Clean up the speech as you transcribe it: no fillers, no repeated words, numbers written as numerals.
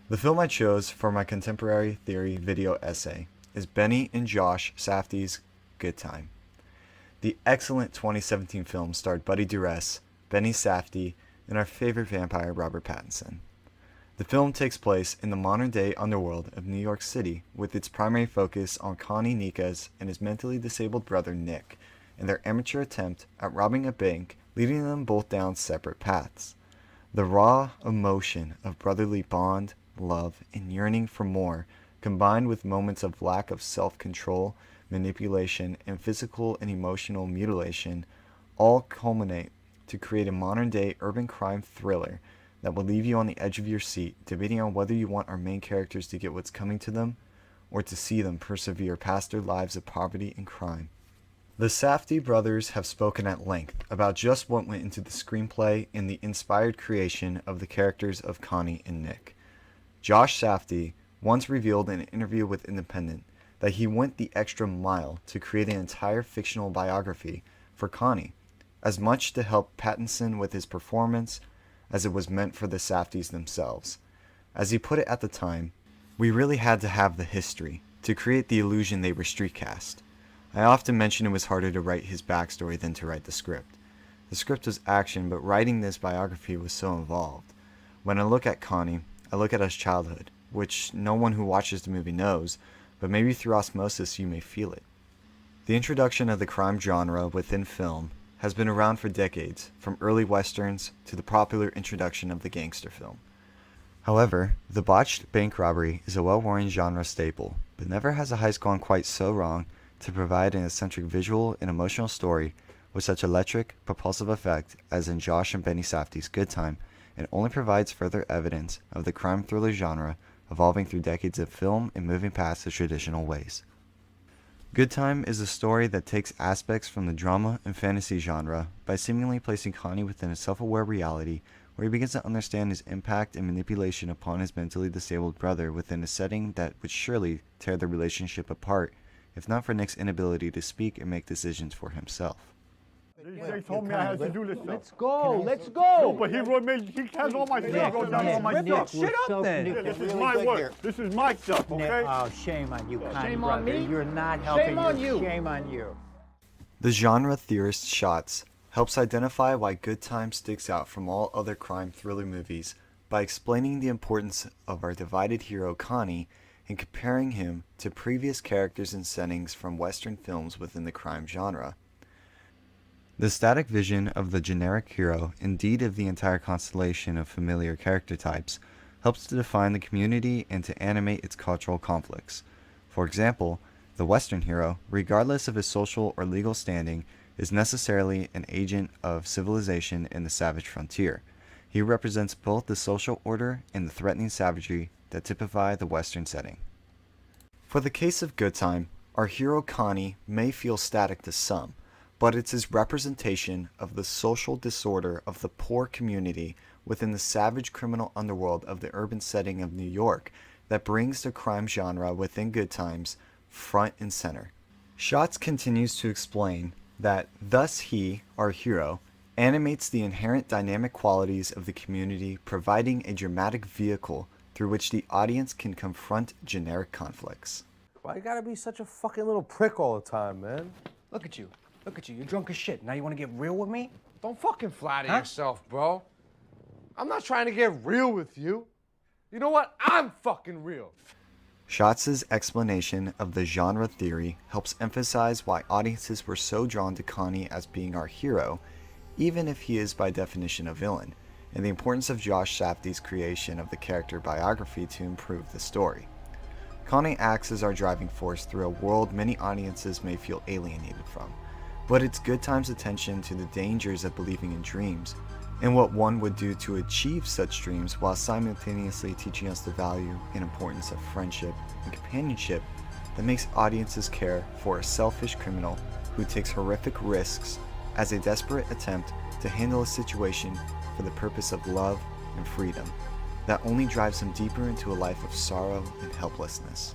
The film I chose for my contemporary theory video essay is Benny and Josh Safdie's Good Time. The excellent 2017 film starred Buddy Duress, Benny Safdie, and our favorite vampire Robert Pattinson. The film takes place in the modern-day underworld of New York City, with its primary focus on Connie Nikas and his mentally disabled brother Nick, and their amateur attempt at robbing a bank, leading them both down separate paths. The raw emotion of brotherly bond, love, and yearning for more, combined with moments of lack of self-control, manipulation, and physical and emotional mutilation, all culminate to create a modern-day urban crime thriller that will leave you on the edge of your seat, debating on whether you want our main characters to get what's coming to them, or to see them persevere past their lives of poverty and crime. The Safdie brothers have spoken at length about just what went into the screenplay and the inspired creation of the characters of Connie and Nick. Josh Safdie once revealed in an interview with Independent that he went the extra mile to create an entire fictional biography for Connie, as much to help Pattinson with his performance as it was meant for the Safdies themselves. As he put it at the time, "We really had to have the history to create the illusion they were street cast. I often mention it was harder to write his backstory than to write the script. The script was action, but writing this biography was so involved. When I look at Connie, I look at his childhood, which no one who watches the movie knows, but maybe through osmosis you may feel it." The introduction of the crime genre within film has been around for decades, from early westerns to the popular introduction of the gangster film. However, the botched bank robbery is a well-worn genre staple, but never has a heist gone quite so wrong to provide an eccentric visual and emotional story with such electric, propulsive effect as in Josh and Benny Safdie's Good Time, and only provides further evidence of the crime thriller genre evolving through decades of film and moving past the traditional ways. Good Time is a story that takes aspects from the drama and fantasy genre by seemingly placing Connie within a self-aware reality where he begins to understand his impact and manipulation upon his mentally disabled brother within a setting that would surely tear the relationship apart if not for Nick's inability to speak and make decisions for himself. They told me I had to do this stuff. Let's go. No, but he has all my stuff. Wrote down all my stuff. Shut up then. Yeah, this is my work. This is my stuff, okay? Oh, shame on you, Connie, Shame brother. on me? You're not helping. Shame on you. Shame on you. The genre theorist Shots helps identify why Good Time sticks out from all other crime thriller movies by explaining the importance of our divided hero Connie and comparing him to previous characters and settings from Western films within the crime genre. The static vision of the generic hero, indeed of the entire constellation of familiar character types, helps to define the community and to animate its cultural conflicts. For example, the Western hero, regardless of his social or legal standing, is necessarily an agent of civilization in the savage frontier. He represents both the social order and the threatening savagery that typify the Western setting. For the case of Good Time, our hero Connie may feel static to some, but it's his representation of the social disorder of the poor community within the savage criminal underworld of the urban setting of New York that brings the crime genre within Good Times front and center. Shots continues to explain that thus he, our hero, animates the inherent dynamic qualities of the community, providing a dramatic vehicle through which the audience can confront generic conflicts. Why you gotta be such a fucking little prick all the time, man? Look at you. Look at you. You're drunk as shit. Now you want to get real with me? Don't fucking flatter yourself, bro. I'm not trying to get real with you. You know what? I'm fucking real. Shots' explanation of the genre theory helps emphasize why audiences were so drawn to Connie as being our hero, even if he is by definition a villain, and the importance of Josh Safdie's creation of the character biography to improve the story. Connie acts as our driving force through a world many audiences may feel alienated from, but it's Good Time's attention to the dangers of believing in dreams, and what one would do to achieve such dreams while simultaneously teaching us the value and importance of friendship and companionship that makes audiences care for a selfish criminal who takes horrific risks as a desperate attempt to handle a situation for the purpose of love and freedom that only drives him deeper into a life of sorrow and helplessness.